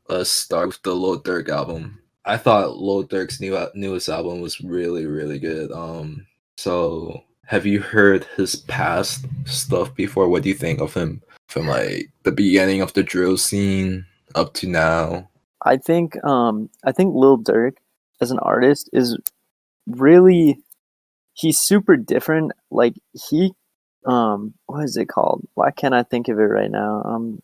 Let's start with the Lil Durk album. I thought Lil Durk's newest album was really, really good. So have you heard his past stuff before? What do you think of him from like the beginning of the drill scene up to now? I think Lil Durk as an artist is really, he's super different. Like what is it called? Why can't I think of it right now?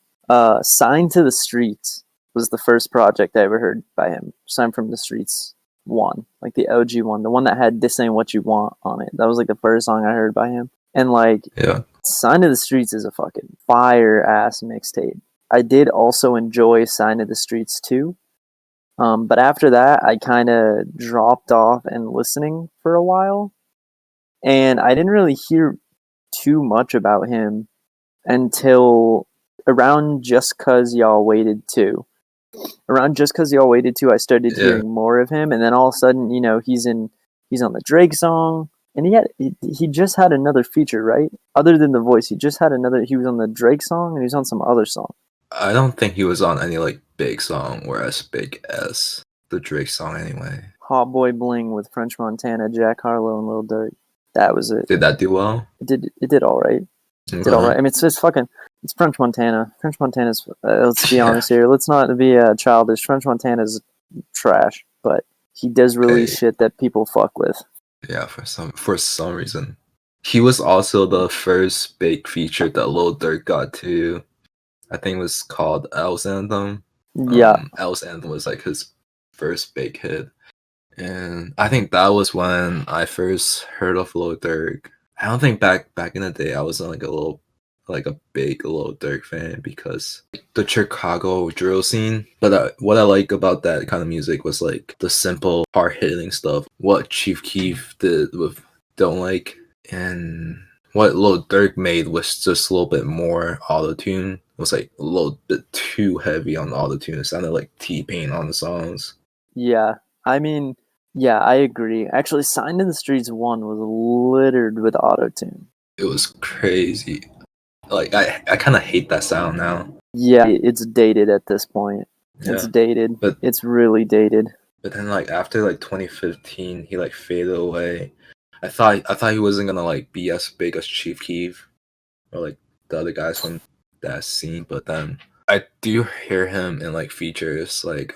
Signed to the Streets was the first project I ever heard by him. Signed from the Streets 1, like the OG one, the one that had "This Ain't What You Want" on it. That was like the first song I heard by him. And like, Yeah. Signed to the Streets is a fucking fire ass mixtape. I did also enjoy Signed to the Streets too. But after that, I kind of dropped off and listening for a while. And I didn't really hear too much about him until around Just 'Cause Y'all Waited 2. Around Just 'Cause Y'all Waited 2, I started hearing more of him. And then all of a sudden, you know, he's on the Drake song. And he just had another feature, right? Other than the voice, he was on the Drake song and he was on some other song. I don't think he was on any like big song or as big as the Drake song anyway. Hot Boy Bling with French Montana, Jack Harlow, and Lil Durk. That was it. Did that do well? It did all right. It did all right. I mean, it's French Montana. French Montana's, let's be honest here. Let's not be childish. French Montana's trash, but he does release shit that people fuck with. Yeah, for some reason. He was also the first big feature that Lil Durk got to. I think it was called L's Anthem. Yeah. L's Anthem was like his first big hit. And I think that was when I first heard of Lil Durk. I don't think back in the day I was like a big Lil Durk fan because the Chicago drill scene. But what I like about that kind of music was like the simple, hard-hitting stuff. What Chief Keef did with Don't Like, and what Lil Durk made was just a little bit more auto-tune. It was like a little bit too heavy on auto-tune. It sounded like T-Pain on the songs. Yeah, I mean, yeah, I agree. Actually, Signed to the Streets 1 was littered with auto-tune. It was crazy. Like, I kind of hate that sound now. Yeah, it's dated at this point. Yeah, it's dated. But it's really dated. But then, like, after, like, 2015, he, like, faded away. I thought he wasn't gonna, like, be as big as Chief Keef or, like, the other guys from that scene. But then I do hear him in, like, features, like,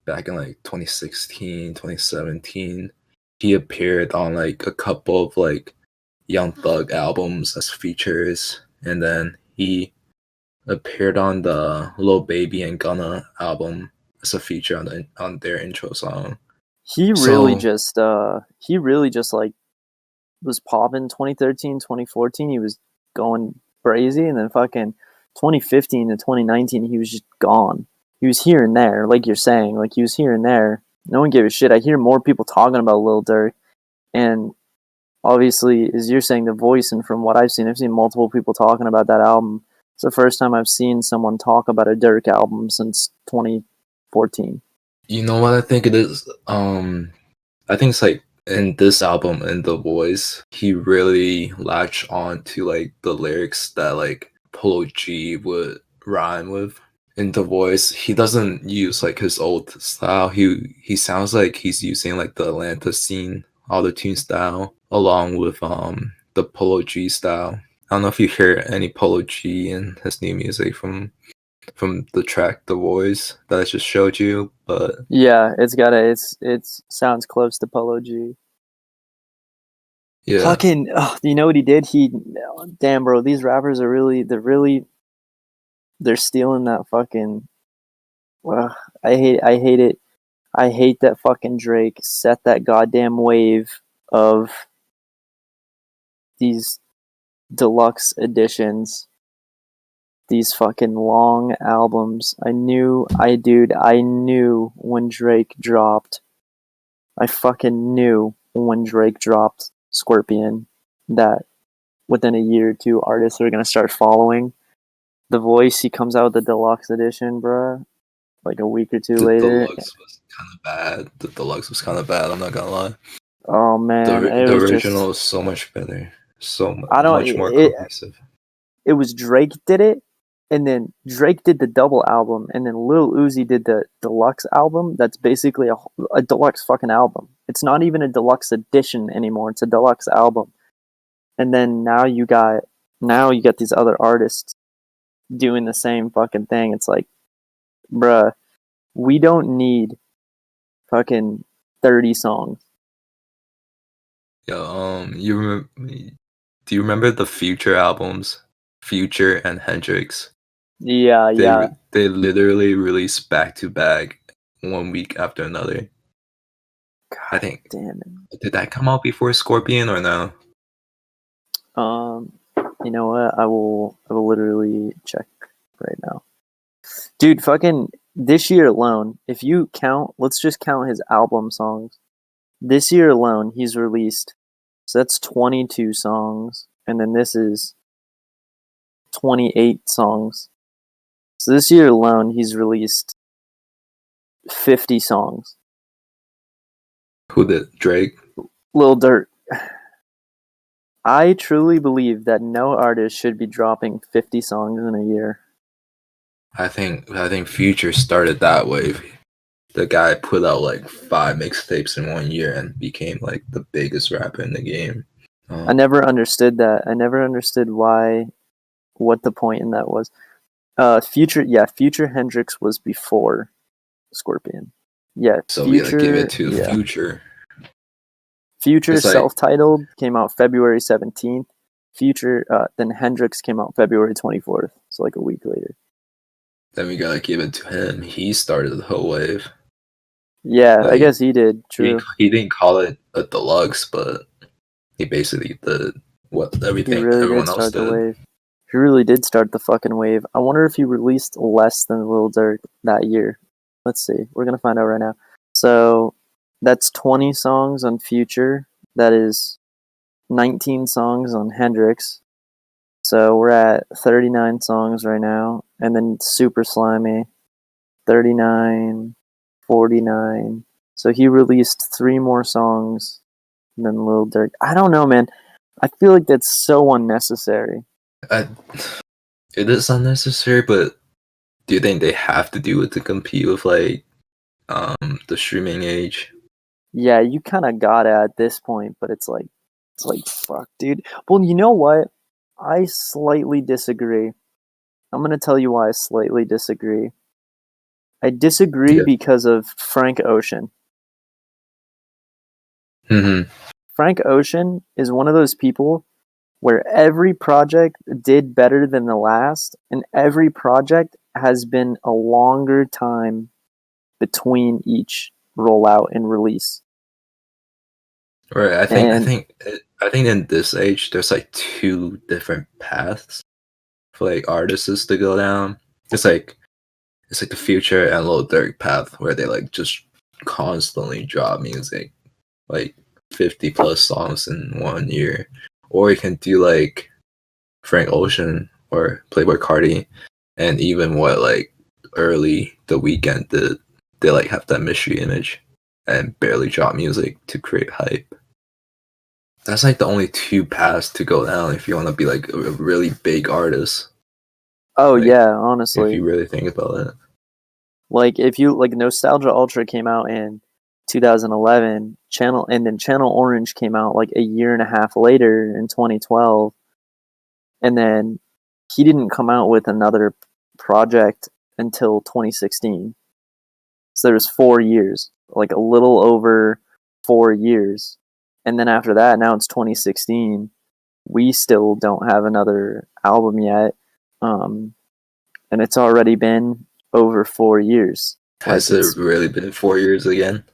back in, like, 2016, 2017. He appeared on, like, a couple of, like, Young Thug albums as features. And then he appeared on the Lil Baby and Gunna album as a feature on their intro song. He really just like was popping 2013, 2014. He was going crazy, and then fucking 2015 to 2019, he was just gone. He was here and there, like you're saying, like he was here and there. No one gave a shit. I hear more people talking about Lil Durk, and obviously, as you're saying, the voice, and from what I've seen multiple people talking about that album. It's the first time I've seen someone talk about a Durk album since 2014. You know what I think it is? I think it's like in this album, in The Voice, he really latched on to like the lyrics that like Polo G would rhyme with. In The Voice, he doesn't use like his old style. He sounds like he's using like the Atlanta scene auto-tune style along with the Polo G style. I don't know if you hear any Polo G in his new music from the track The Voice that I just showed you, but yeah, it sounds close to Polo G. Yeah. Fucking, you know what he did? Damn, bro, these rappers are they're stealing that fucking. I hate it. I hate that fucking Drake set that goddamn wave of these deluxe editions, these fucking long albums. I knew when Drake dropped. I fucking knew when Drake dropped Scorpion that within a year or two, artists are gonna start following The Voice. He comes out with the deluxe edition, bruh. Like a week or two later. The deluxe was kind of bad. The deluxe was kind of bad. I'm not gonna lie. Oh man, the original was so much better. Much more cohesive. It was Drake did it, and then Drake did the double album, and then Lil Uzi did the deluxe album. That's basically a deluxe fucking album. It's not even a deluxe edition anymore. It's a deluxe album. And then now you got these other artists doing the same fucking thing. It's like, bruh, we don't need fucking 30 songs. Yeah, do you remember the Future albums? Future and Hendrix. Yeah, yeah. They literally released back to back 1 week after another. God I think. damn it. Did that come out before Scorpion or no? You know what? I will literally check right now. Dude, fucking this year alone, if you count, let's just count his album songs. This year alone, he's released, so that's 22 songs, and then this is 28 songs. So this year alone, he's released 50 songs. Who did? Drake? Lil Durk. I truly believe that no artist should be dropping 50 songs in a year. I think Future started that wave. The guy put out like 5 mixtapes in 1 year and became like the biggest rapper in the game. I never understood that. I never understood what the point in that was. Future Hendrix was before Scorpion. Yeah, So Future, we gotta give it to Future. Future It's like- self-titled came out February 17th. Future, then Hendrix came out February 24th. So like a week later. Then we gotta give it to him. He started the whole wave. Yeah, I Like, guess he did. True. He didn't call it a deluxe, but he basically did what everything He really everyone did else start the did. wave. He really did start the fucking wave. I wonder if he released less than Lil Durk that year. Let's see. We're gonna find out right now. So that's 20 songs on Future. That is 19 songs on Hendrix. So we're at 39 songs right now. And then Super Slimy, 39, 49. So he released 3 more songs than Lil Durk. I don't know, man. I feel like that's so unnecessary. It is unnecessary, but do you think they have to do it to compete with like the streaming age? Yeah, you kind of got it at this point, but it's like fuck, dude. Well, you know what? I slightly disagree. I'm gonna tell you why I slightly disagree. I disagree because of Frank Ocean. Mm-hmm. Frank Ocean is one of those people where every project did better than the last, and every project has been a longer time between each rollout and release. Right. I think in this age there's like 2 different paths for like artists to go down. It's like the Future and Lil Durk path where they like just constantly drop music, like 50 plus songs in 1 year. Or you can do like Frank Ocean or Playboi Carti, and even what like early The Weeknd did. They like have that mystery image and barely drop music to create hype. That's like the only 2 paths to go down if you want to be like a really big artist. Oh Like, yeah, honestly. if you really think about it. Like if you like Nostalgia Ultra came out in 2011, and then Channel Orange came out like a year and a half later in 2012, and then he didn't come out with another project until 2016. So there was 4 years, like a little over 4 years, and then after that, now it's 2016. We still don't have another album yet, and it's already been over 4 years. Has it really been 4 years again?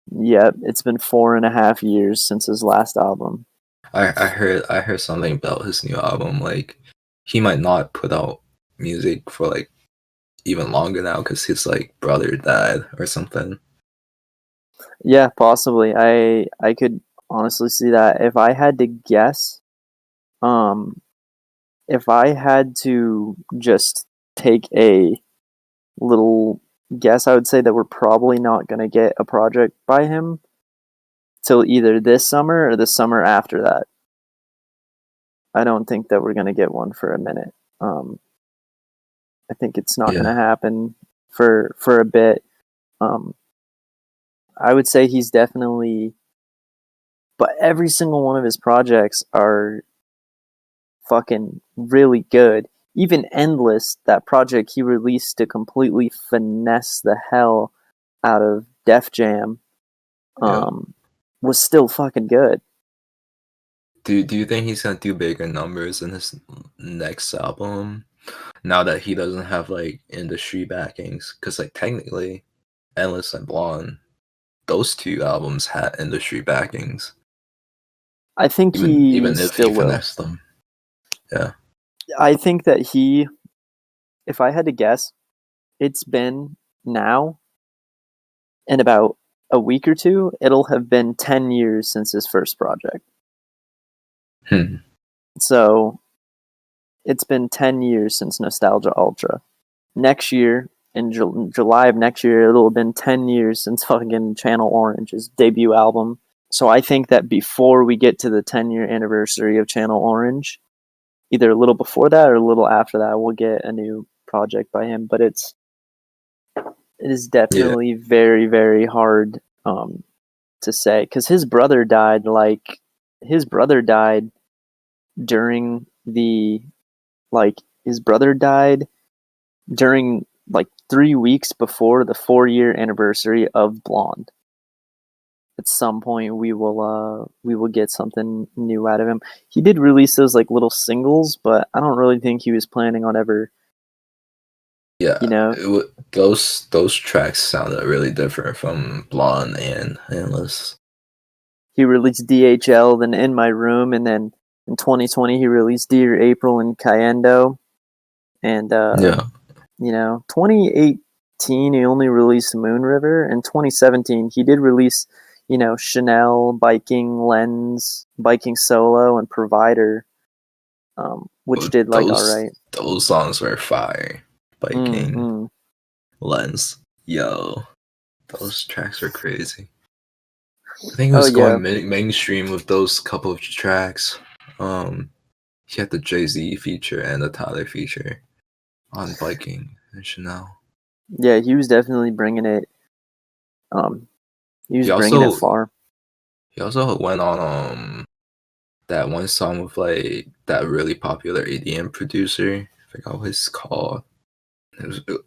Yep, it's been 4.5 years since his last album. I heard something about his new album. Like he might not put out music for like even longer now because his like brother died or something. Yeah, possibly. I could honestly see that. If I had to guess, if I had to just take a little guess, I would say that we're probably not going to get a project by him till either this summer or the summer after that. I don't think that we're going to get one for a minute. I think it's not going to happen for a bit. I would say he's definitely, but every single one of his projects are fucking really good. Even Endless, that project he released to completely finesse the hell out of Def Jam, was still fucking good. Do you think he's gonna do bigger numbers in his next album now that he doesn't have like industry backings? Because like technically, Endless and Blonde, those two albums had industry backings. I think even if he still will. finessed them. Yeah. I think that if I had to guess, it's been now in about a week or two, it'll have been 10 years since his first project. So it's been 10 years since Nostalgia Ultra. Next year, in July of next year, it'll have been 10 years since fucking Channel Orange's debut album. So I think that before we get to the 10-year anniversary of Channel Orange, either a little before that or a little after that, we'll get a new project by him. But it is definitely very, very hard to say, because his brother died during the his brother died during 3 weeks before the 4-year anniversary of Blonde. At some point we will get something new out of him. He did release those little singles, but I don't really think he was planning on ever. Yeah, those tracks sounded really different from Blonde and Endless. He released DHL, then In My Room, and then in 2020 he released Dear April and Cayendo. And 2018 he only released Moon River. In 2017 he did release Chanel, Biking, Lens, Biking Solo, and Provider, which did alright. Those songs were fire. Biking, Lens, yo, those tracks were crazy. I think it was going mainstream with those couple of tracks. He had the Jay-Z feature and the Tyler feature on Biking and Chanel. Yeah, he was definitely bringing it. He was bringing it far. He also went on that one song with that really popular EDM producer. I forgot what it's called.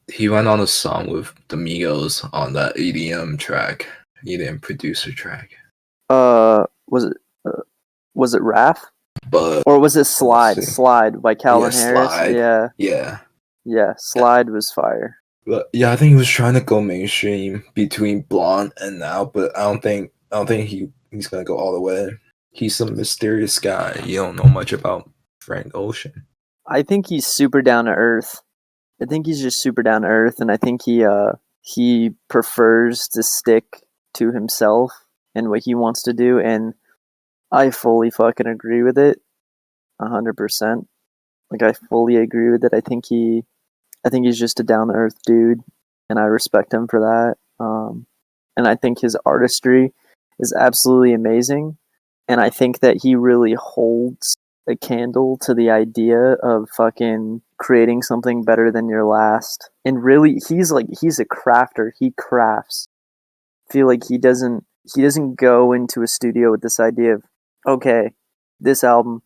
He went on a song with the Migos on that EDM track, EDM producer track. Was it Raph? Or was it Slide? Slide by Calvin Harris. Slide. Yeah, Slide was fire. But yeah, I think he was trying to go mainstream between Blonde and now, but I don't think he's gonna go all the way. He's some mysterious guy. You don't know much about Frank Ocean. I think he's super down to earth. I think he's just super down to earth, and I think he prefers to stick to himself and what he wants to do, and I fully fucking agree with it, 100%. I fully agree with it. I think he's just a down to earth dude, and I respect him for that. And I think his artistry is absolutely amazing, and I think that he really holds a candle to the idea of fucking creating something better than your last. And really, he's a crafter. He crafts. I feel like he doesn't go into a studio with this idea of, okay, this album,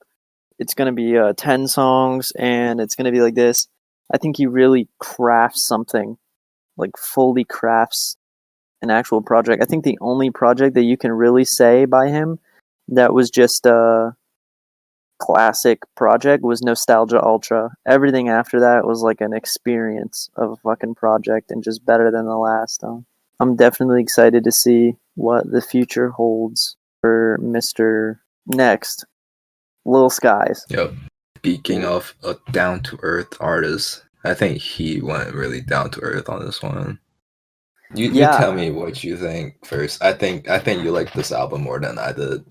it's going to be 10 songs and it's going to be like this. I think he really crafts something, fully crafts an actual project. I think the only project that you can really say by him that was just a classic project was Nostalgia Ultra. Everything after that was an experience of a fucking project and just better than the last. I'm definitely excited to see what the future holds for Mr. Next, Lil Skies. Yep. Speaking of a down-to-earth artist, I think he went really down-to-earth on this one. You tell me what you think first. I think you like this album more than I did.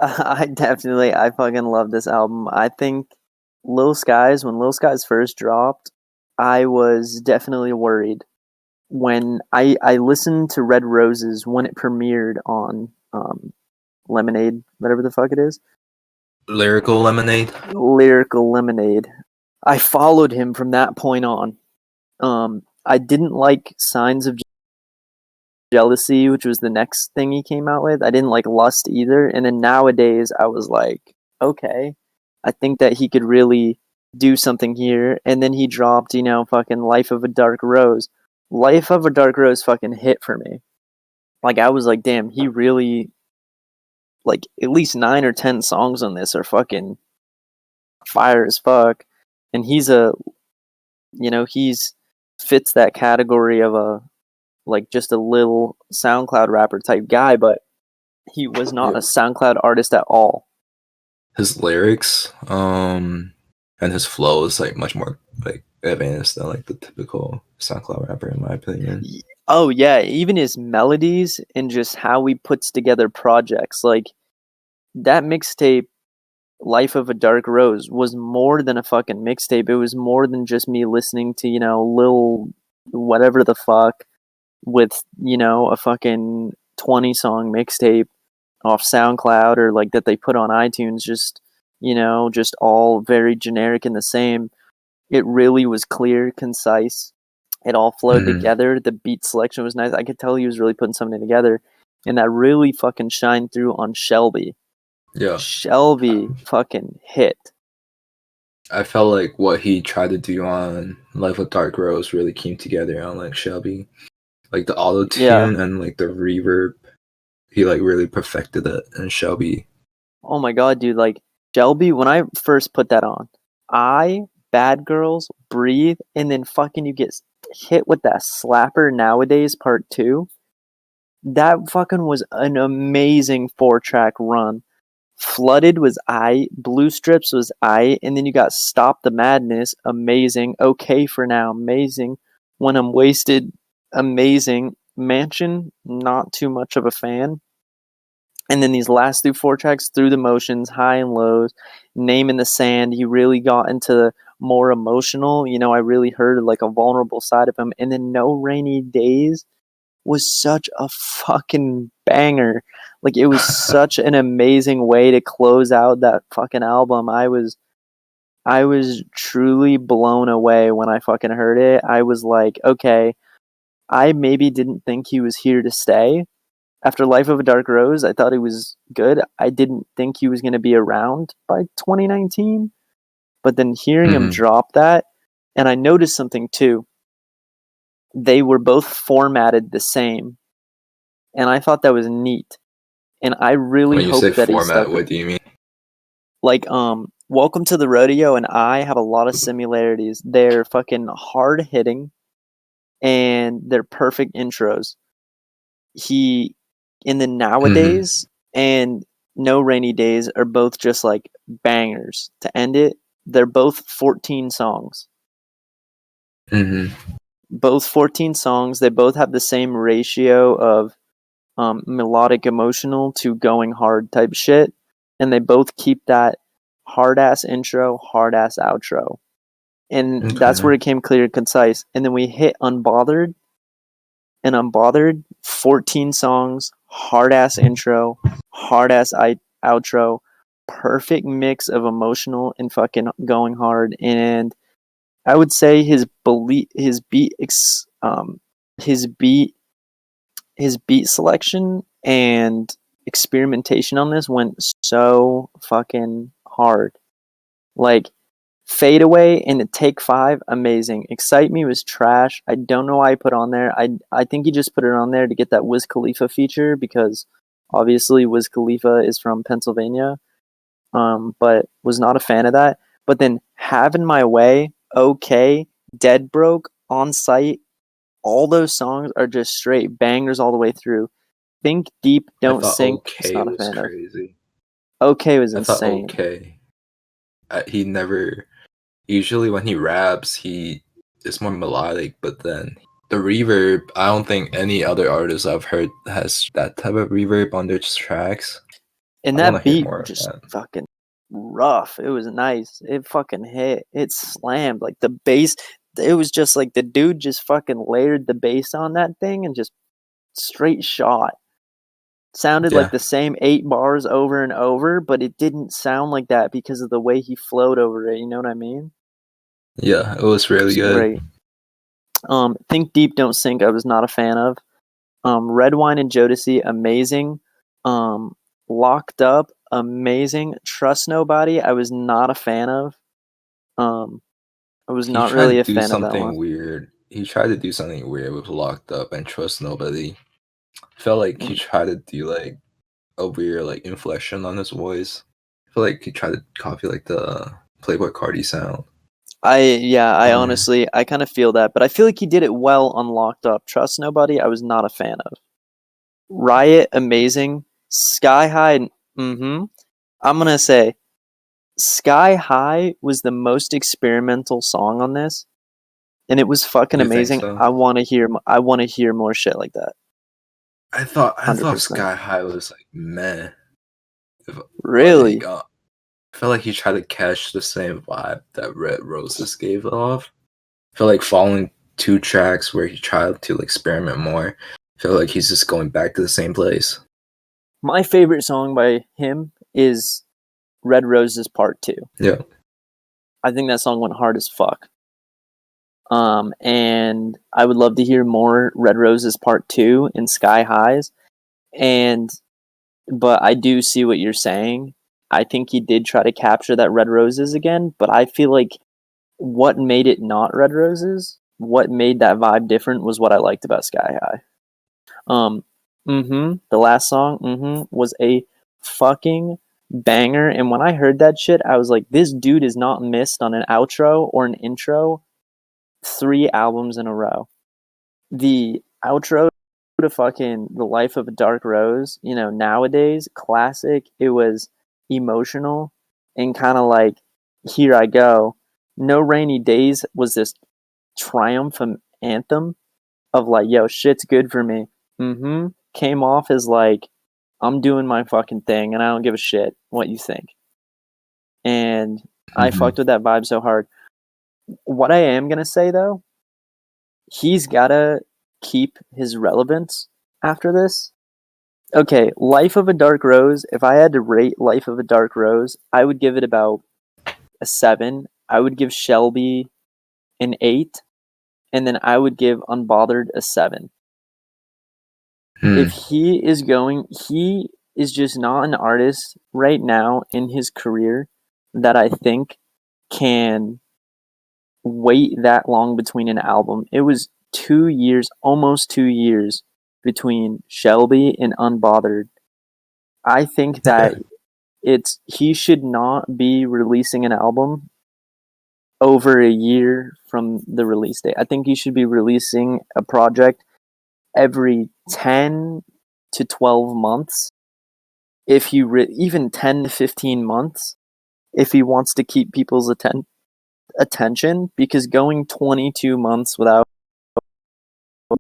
I fucking love this album. I think when Lil Skies first dropped, I was definitely worried. When I listened to Red Roses when it premiered on Lemonade, whatever the fuck it is. Lyrical Lemonade. I followed him from that point on. I didn't like Signs of Jealousy, which was the next thing he came out with. I didn't like Lust either. And then Nowadays, I was like, okay, I think that he could really do something here. And then he dropped, fucking Life of a Dark Rose. Life of a Dark Rose fucking hit for me. Like, I was like, damn, he really, like, at least 9 or 10 songs on this are fucking fire as fuck. And he's fits that category of a, like, just a little SoundCloud rapper type guy, but he was not a SoundCloud artist at all. His lyrics, and his flow is like much more like advanced than like the typical SoundCloud rapper, in my opinion. Oh yeah, even his melodies and just how he puts together projects. Like, that mixtape, Life of a Dark Rose, was more than a fucking mixtape. It was more than just me listening to, Lil whatever the fuck with, a fucking 20 song mixtape off SoundCloud, or like that they put on iTunes, just all very generic and the same. It really was clear, concise. It all flowed together. The beat selection was nice. I could tell he was really putting something together, and that really fucking shined through on Shelby. Yeah, Shelby fucking hit. I felt like what he tried to do on Life of Dark Rose really came together on like Shelby, like the auto tune and like the reverb. He like really perfected it in Shelby. Oh my god, dude! Like, Shelby, when I first put that on, Bad Girls, Breathe, and then fucking you get hit with that slapper Nowadays Part 2. That fucking was an amazing 4-track run. Flooded was Blue Strips was and then you got Stop the Madness, amazing. Okay for Now, amazing. When I'm Wasted, amazing. Mansion, not too much of a fan. And then these last 4 tracks, Through the Motions, High and Lows, Name in the Sand, he really got into the more emotional. I really heard like a vulnerable side of him. And then No Rainy Days was such a fucking banger. Like, it was such an amazing way to close out that fucking album. I was truly blown away when I fucking heard it. I was like, okay, I maybe didn't think he was here to stay. After Life of a Dark Rose, I thought he was good. I didn't think he was going to be around by 2019. But then hearing him drop that, and I noticed something too. They were both formatted the same. And I thought that was neat. And I really hope that format, he stuck. What do you mean? Like, Welcome to the Rodeo and I have a lot of similarities. They're fucking hard hitting, and they're perfect intros. He, in the Nowadays and No Rainy Days, are both just like bangers to end it. They're both 14 songs. Both 14 songs. They both have the same ratio of melodic emotional to going hard type shit, and they both keep that hard ass intro, hard ass outro, and that's where it came clear and concise. And then we hit Unbothered, and Unbothered, 14 songs, hard ass intro, hard ass outro, perfect mix of emotional and fucking going hard. And I would say his beat selection and experimentation on this went so fucking hard. Like, Fade Away and Take 5, amazing. Excite Me was trash. I don't know why I put on there. I think he just put it on there to get that Wiz Khalifa feature, because obviously Wiz Khalifa is from Pennsylvania, but was not a fan of that. But then Having My Way, Okay, Dead Broke, On Site, all those songs are just straight bangers all the way through. Think Deep, Don't Sink. Okay, not a was fan crazy. of. Okay was I thought insane. Okay. He never. Usually when he raps, he is more melodic, but then the reverb. I don't think any other artist I've heard has that type of reverb on their tracks. And that beat just fucking rough. It was nice. It fucking hit. It slammed. Like, the bass, it was just like the dude just fucking layered the bass on that thing and just straight shot. Sounded like the same 8 bars over and over, but it didn't sound like that because of the way he flowed over it. You know what I mean? Yeah, it was really It's good. great. Think Deep, Don't Sink, I was not a fan of. Red Wine and Jodeci, amazing. Locked Up, amazing. Trust Nobody, I was not a fan of. I was He not tried to really a do fan of that something one. weird. He tried to do something weird with Locked Up and Trust Nobody. Felt like he Mm. tried to do like a weird like inflection on his voice. I feel like he tried to copy like the Playboy Cardi sound. I Um, honestly, I kind of feel that, but I feel like he did it well on Locked Up. Trust Nobody, I was not a fan of. Riot, amazing. Sky High, mm-hmm. I'm gonna say Sky High was the most experimental song on this, and it was fucking you think amazing. so? I want to hear. I want to hear more shit like that. I thought 100%. Sky High was like meh. If, like Really, I felt like he tried to catch the same vibe that Red Roses gave off. I feel like following 2 tracks where he tried to like, experiment more. I feel like he's just going back to the same place. my favorite song by him is Red Roses Part Two. Yeah. I think that song went hard as fuck. And I would love to hear more Red Roses Part Two and Sky Highs. And but I do see what you're saying. I think he did try to capture that Red Roses again, but I feel like what made it not Red Roses, what made that vibe different was what I liked about Sky High. The last song, was a fucking banger. And when I heard that shit, I was like, this dude is not missed on an outro or an intro 3 albums in a row. The outro to fucking The Life of a Dark Rose, nowadays, classic. It was emotional and kind of like, here I go. No Rainy Days was this triumphant anthem of like, yo, shit's good for me. Came off as like, I'm doing my fucking thing and I don't give a shit what you think. And I Mm-hmm. fucked with that vibe so hard. What I am gonna say though, he's gotta keep his relevance after this. Okay, Life of a Dark Rose, if I had to rate Life of a Dark Rose, I would give it about a 7. I would give Shelby an 8, and then I would give Unbothered a 7. If he is just not an artist right now in his career that I think can wait that long between an album. It was 2 years, almost 2 years between Shelby and Unbothered. I think that he should not be releasing an album over a year from the release date. I think he should be releasing a project every 10 to 12 months, if he even 10 to 15 months, if he wants to keep people's attention, because going 22 months without a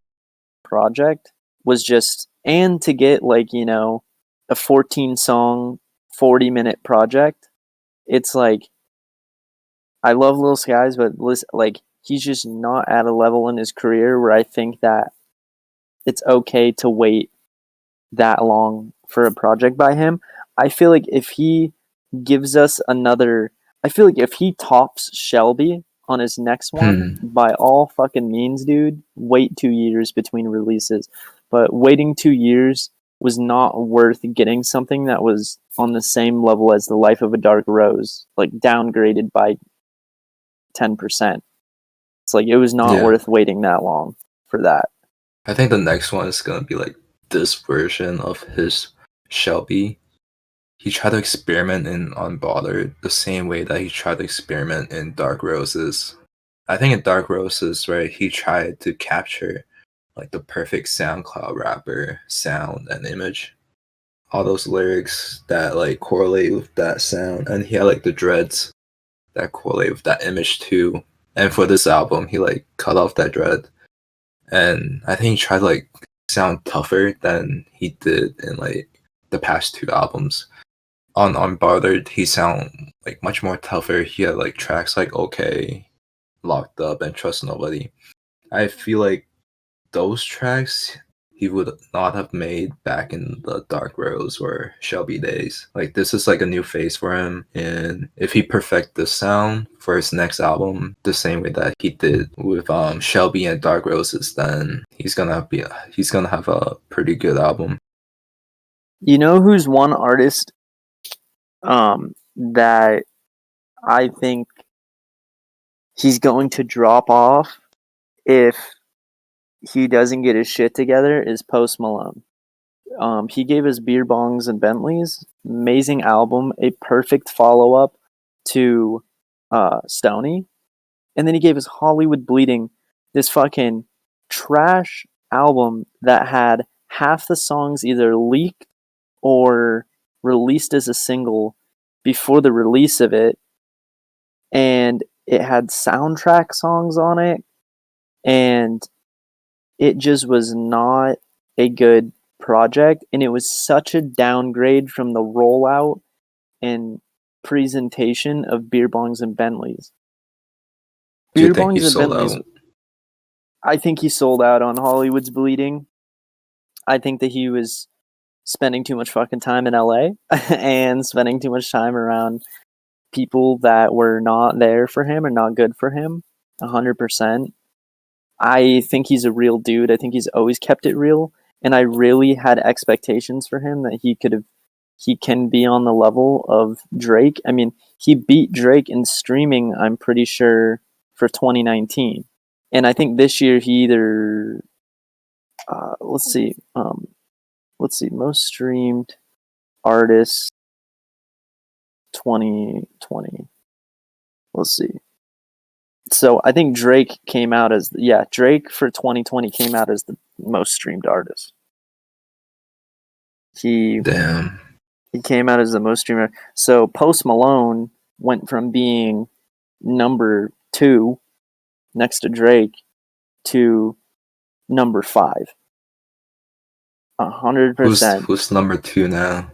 project was just, and to get like, a 14 song 40-minute project, it's like, I love Lil Skies, but like, he's just not at a level in his career where I think that it's okay to wait that long for a project by him. I feel like if he gives us another, I feel like if he tops Shelby on his next one, by all fucking means, dude, wait 2 years between releases. But waiting 2 years was not worth getting something that was on the same level as The Life of a Dark Rose, like downgraded by 10%. It's like it was not Yeah. worth waiting that long for that. I think the next one is gonna be like this version of his Shelby. He tried to experiment in Unbothered the same way that he tried to experiment in Dark Roses. I think in Dark Roses, right, he tried to capture like the perfect SoundCloud rapper sound and image. All those lyrics that like correlate with that sound, and he had like the dreads that correlate with that image too. And for this album, he like cut off that dread, and I think he tried to like sound tougher than he did in like the past 2 albums. On Unbothered, he sound like much more tougher. He had like tracks like Okay, Locked Up, and Trust Nobody. I feel like those tracks he would not have made back in the Dark Rose or Shelby days. Like this is like a new phase for him, and if he perfect the sound for his next album the same way that he did with Shelby and Dark Roses, then he's gonna have a pretty good album. You know who's one artist that I think he's going to drop off if he doesn't get his shit together is Post Malone. He gave us Beer Bongs and Bentleys, amazing album, a perfect follow up to Stoney, and then he gave us Hollywood Bleeding, this fucking trash album that had half the songs either leaked or released as a single before the release of it, and it had soundtrack songs on it, and it just was not a good project, and it was such a downgrade from the rollout and presentation of Beer Bongs and Bentleys. Do you Beer think he Bongs and sold Bentleys, out? I think he sold out on Hollywood's Bleeding. I think that he was spending too much fucking time in LA and spending too much time around people that were not there for him and not good for him. 100%. I think he's a real dude. I think he's always kept it real. And I really had expectations for him that he can be on the level of Drake. I mean, he beat Drake in streaming, I'm pretty sure, for 2019. And I think this year he either, let's see, most streamed artists 2020. Let's see. So I think Drake came out as, Drake for 2020 came out as the most streamed artist. Damn. He came out as the most streamed. So Post Malone went from being number 2 next to Drake to number 5. 100%. Who's number 2 now?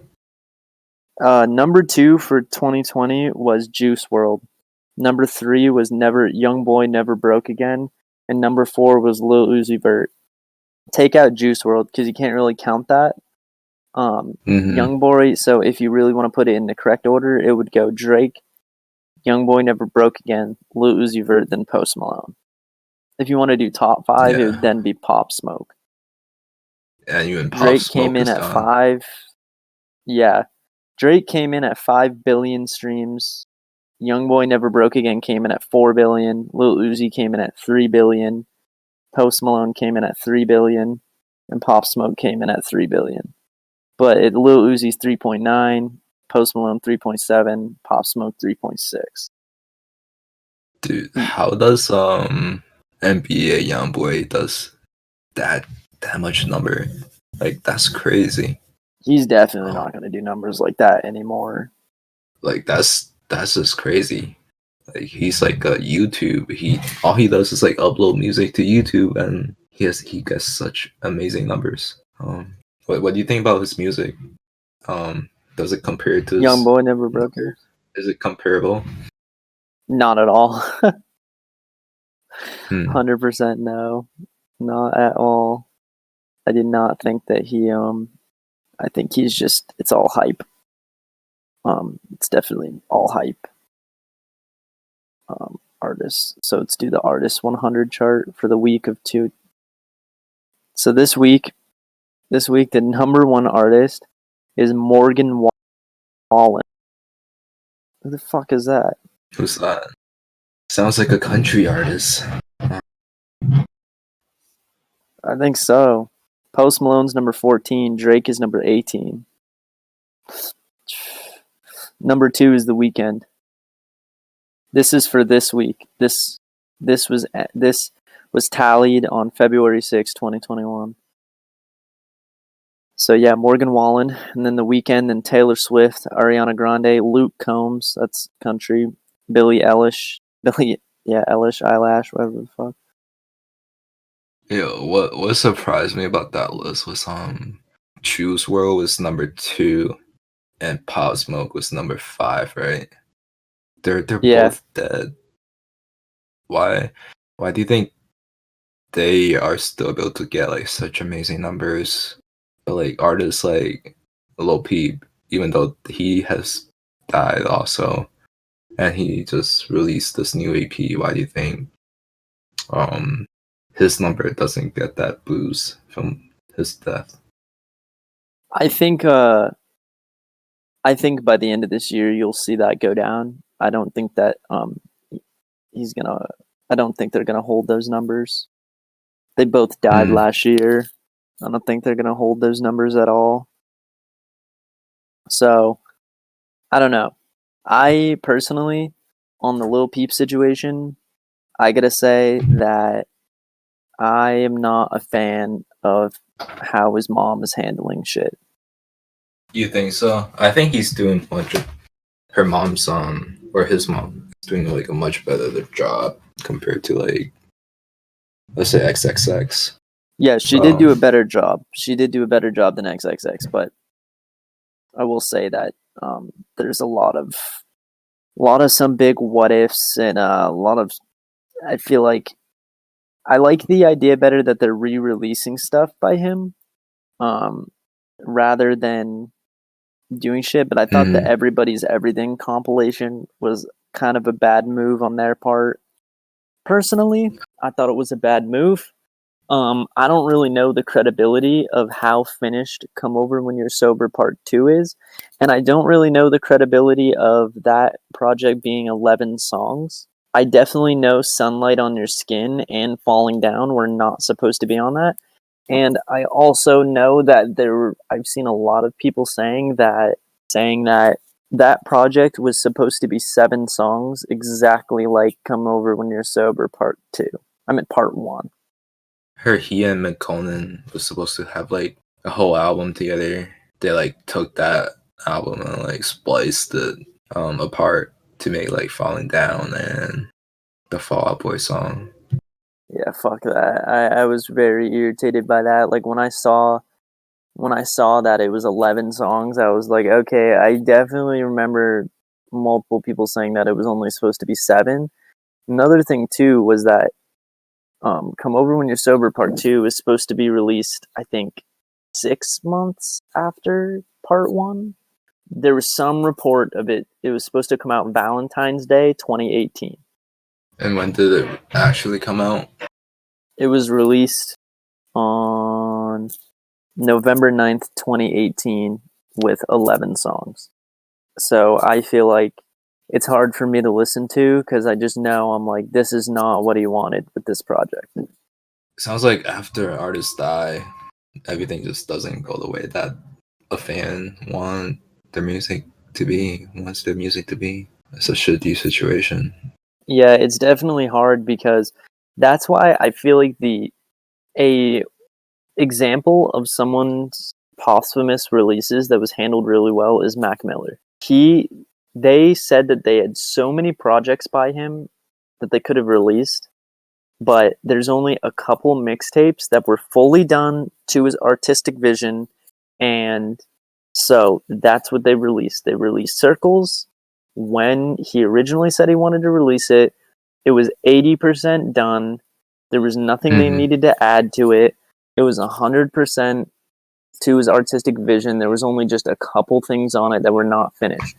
Number 2 for 2020 was Juice WRLD. Number 3 was Young Boy Never Broke Again, and number 4 was Lil Uzi Vert. Take out Juice WRLD because you can't really count that. Young Boy. So if you really want to put it in the correct order, it would go Drake, Young Boy Never Broke Again, Lil Uzi Vert, then Post Malone. If you want to do top 5, it would then be Pop Smoke. And you and Pop Drake Smoke came in at 5. Yeah, Drake came in at 5 billion streams. Young Boy Never Broke Again came in at 4 billion. Lil Uzi came in at 3 billion. Post Malone came in at 3 billion. And Pop Smoke came in at 3 billion. But Lil Uzi's 3.9, Post Malone 3.7, Pop Smoke 3.6. Dude, how does NBA Youngboy does that much number? Like that's crazy. He's definitely not going to do numbers like that anymore. Like that's just crazy. Like he's like a YouTube. All he does is like upload music to YouTube, and he gets such amazing numbers. What do you think about his music? Does it compare to Young Boy Never Broke Again? Is it comparable? Not at all. 100% no. Not at all. I did not think that he I think he's just, it's all hype. It's definitely all hype. Artists. So let's do the Artist 100 chart for the week of 2. So this week the number 1 artist is Morgan Wallen. Who the fuck is that? Who's that? Sounds like a country artist. I think so. Post Malone's number 14. Drake is number 18. Number 2 is The Weeknd. This is for this week. This was tallied on February 6, 2021. So yeah, Morgan Wallen, and then The Weeknd, and Taylor Swift, Ariana Grande, Luke Combs, that's country, Billie Eilish, Eyelash, whatever the fuck. Yeah, what surprised me about that list was Juice WRLD was number 2 and Pop Smoke was number 5, right? They're both dead. Why do you think they are still able to get like such amazing numbers. But like artists like Lil Peep, even though he has died also, and he just released this new EP, why do you think his number doesn't get that boost from his death? I think by the end of this year you'll see that go down. I don't think that he's gonna. I don't think they're gonna hold those numbers. They both died last year. I don't think they're gonna hold those numbers at all. So I don't know. I personally, on the Lil Peep situation, I gotta say that I am not a fan of how his mom is handling shit. You think so? I think he's doing much of her mom's or his mom is doing like a much better job compared to like, let's say, XXX. Yeah, she did do a better job. She did do a better job than XXX, but I will say that there's a lot of some big what ifs and a lot of. I feel like I like the idea better that they're re-releasing stuff by him, rather than doing shit. But I thought the Everybody's Everything compilation was kind of a bad move on their part. Personally, I thought it was a bad move. I don't really know the credibility of how finished Come Over When You're Sober Part 2 is, and I don't really know the credibility of that project being 11 songs. I definitely know Sunlight on Your Skin and Falling Down were not supposed to be on that. And I also know that I've seen a lot of people saying that that project was supposed to be 7 songs, exactly like Come Over When You're Sober Part 2. I meant Part 1. He and McConan was supposed to have like a whole album together. They like took that album and like spliced it apart to make like Falling Down and the Fall Out Boy song. Yeah, fuck that. I was very irritated by that. Like when I saw that it was 11 songs, I was like, okay, I definitely remember multiple people saying that it was only supposed to be 7. Another thing too was that Come Over When You're Sober Part 2 is supposed to be released, I think, 6 months after Part 1. There was some report of it. It was supposed to come out Valentine's Day 2018. And when did it actually come out? It was released on November 9th, 2018 with 11 songs. So I feel like it's hard for me to listen to because I just know I'm like, this is not what he wanted with this project. Sounds like after artists die, everything just doesn't go the way that a fan wants their music to be. It's a shitty situation. Yeah, it's definitely hard because that's why I feel like a example of someone's posthumous releases that was handled really well is Mac Miller. They said that they had so many projects by him that they could have released, but there's only a couple mixtapes that were fully done to his artistic vision, and so that's what they released. They released Circles when he originally said he wanted to release it. It was 80% done. There was nothing they needed to add to it. It was 100% to his artistic vision. There was only just a couple things on it that were not finished.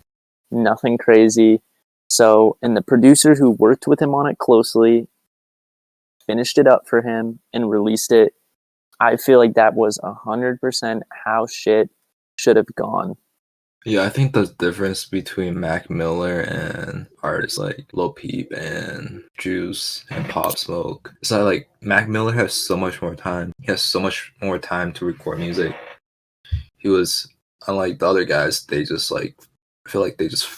Nothing crazy. So, and the producer who worked with him on it closely finished it up for him and released it. I feel like that was 100% how shit should have gone. Yeah, I think the difference between Mac Miller and artists like Lil Peep and Juice and Pop Smoke is that like Mac Miller has so much more time. He has so much more time to record music. He was, unlike the other guys, they just like, I feel like they just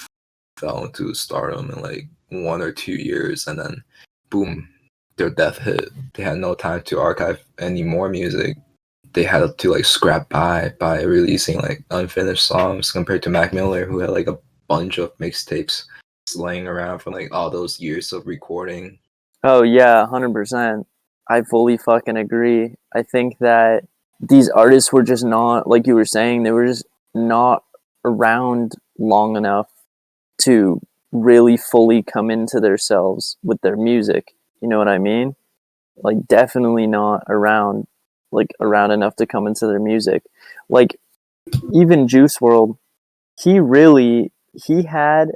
fell into stardom in like 1 or 2 years, and then boom, their death hit. They had no time to archive any more music. They had to like scrap by releasing like unfinished songs compared to Mac Miller, who had like a bunch of mixtapes laying around from like all those years of recording. Oh yeah, 100%. I fully fucking agree. I think that these artists were just not, like you were saying, they were just not around long enough to really fully come into themselves with their music. You know what I mean? like definitely not around enough to come into their music. Like even Juice World, he had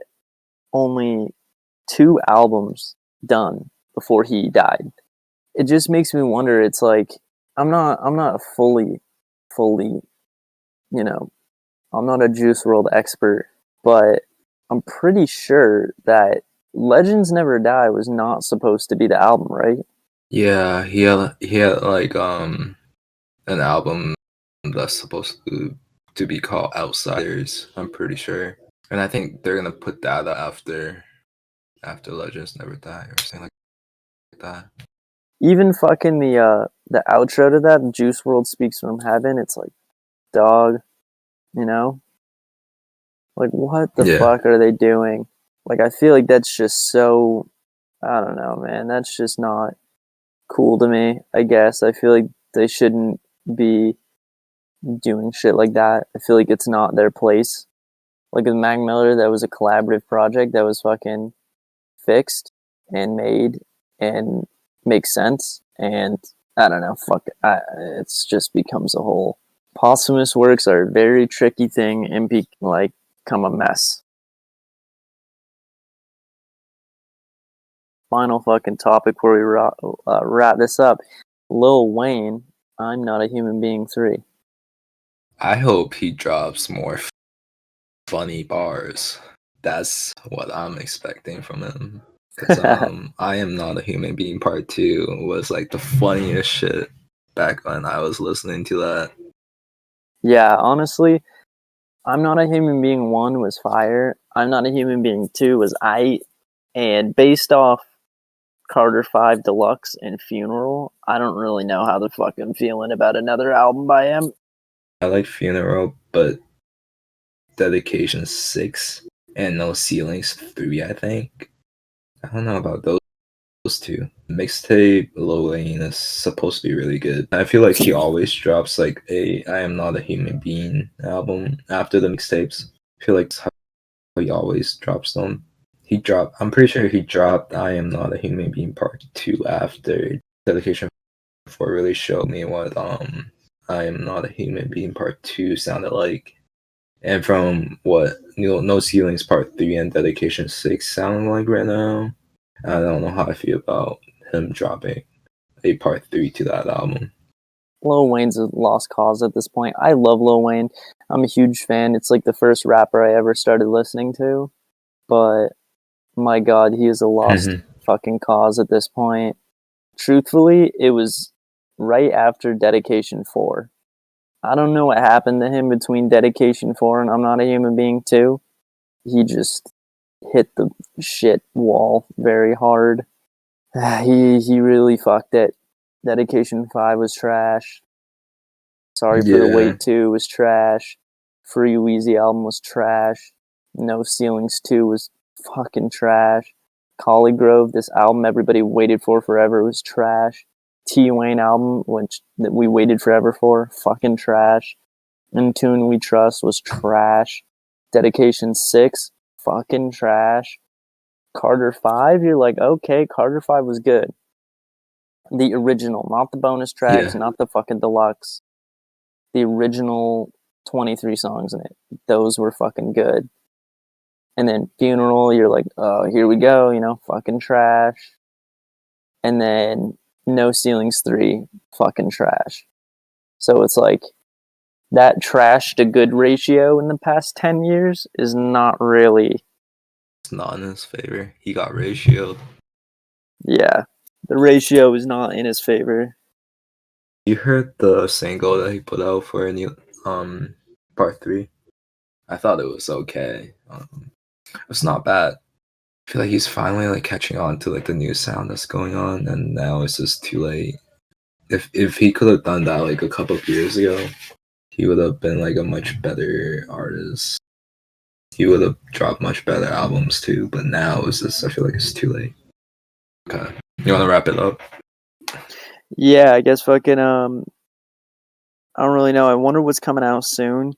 only 2 albums done before he died. It just makes me wonder. It's like I'm not a fully, you know, I'm not a Juice World expert, but I'm pretty sure that Legends Never Die was not supposed to be the album, right? Yeah, he had like an album that's supposed to be called Outsiders, I'm pretty sure. And I think they're gonna put that after Legends Never Die or something like that. Even fucking the outro to that, Juice World Speaks from Heaven, it's like, dog, you know? Like, what the Yeah. fuck are they doing? Like, I feel like that's just so, I don't know, man. That's just not cool to me, I guess. I feel like they shouldn't be doing shit like that. I feel like it's not their place. Like with Mac Miller, that was a collaborative project that was fucking fixed and made and makes sense. And I don't know, it's just becomes a whole. Posthumous works are a very tricky thing and become a mess. Final fucking topic before we wrap this up. Lil Wayne, I'm Not a Human Being 3. I hope he drops more funny bars. That's what I'm expecting from him. Because I Am Not a Human Being Part 2 was like the funniest shit back when I was listening to that. Yeah, honestly, I'm Not a Human Being 1 was fire. I'm Not a Human Being 2 was and based off Carter 5 Deluxe and Funeral, I don't really know how the fuck I'm feeling about another album by him. I like Funeral, but Dedication 6 and No Ceilings 3, I think. I don't know about those two. Mixtape Lil Wayne is supposed to be really good. I feel like he always drops like a I Am Not a Human Being album after the mixtapes. I feel like that's how he always drops them. I'm pretty sure he dropped I Am Not a Human Being Part 2 after Dedication 4 really showed me what I Am Not a Human Being Part 2 sounded like. And from what No Ceilings Part 3 and Dedication 6 sound like right now, I don't know how I feel about him dropping a Part 3 to that album. Lil Wayne's a lost cause at this point. I love Lil Wayne. I'm a huge fan. It's like the first rapper I ever started listening to. But my god, he is a lost fucking cause at this point. Truthfully, it was right after Dedication 4. I don't know what happened to him between Dedication 4 and I'm Not a Human Being 2. He just hit the shit wall very hard. He really fucked it. Dedication 5 was trash. Sorry for the Wait 2 was trash. Free Weezy album was trash. No Ceilings 2 was fucking trash. Collie Grove, this album everybody waited for forever, was trash. T Wayne album, which that we waited forever for, fucking trash. In Tune We Trust was trash. Dedication 6, fucking trash. Carter 5, you're like, okay, Carter 5 was good. The original, not the bonus tracks, not the fucking deluxe. The original 23 songs in it. Those were fucking good. And then Funeral, you're like, oh, here we go, fucking trash. And then No Ceilings 3, fucking trash. So it's like that trash to good ratio in the past 10 years is not really. It's not in his favor. He got ratioed. Yeah, the ratio is not in his favor. You heard the single that he put out for a new Part 3? I thought it was okay. It's not bad. I feel like he's finally like catching on to like the new sound that's going on, and now it's just too late. If he could have done that like a couple of years ago, he would have been like a much better artist. He would have dropped much better albums too, but now it's just I feel like it's too late. Okay. You wanna wrap it up? Yeah, I guess fucking I don't really know. I wonder what's coming out soon.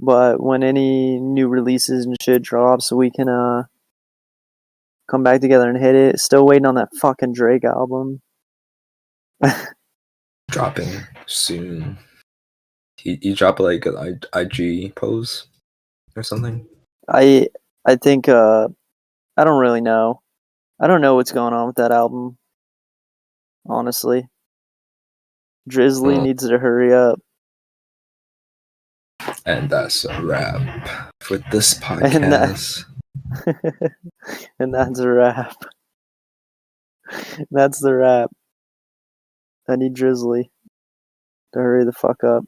But when any new releases and shit drops, we can come back together and hit it. Still waiting on that fucking Drake album. dropping soon. He dropped like an IG pose or something. I think I don't really know. I don't know what's going on with that album. Honestly, Drizzly needs to hurry up. And that's a wrap for this podcast. And that's a wrap. That's the wrap. I need Drizzly to hurry the fuck up.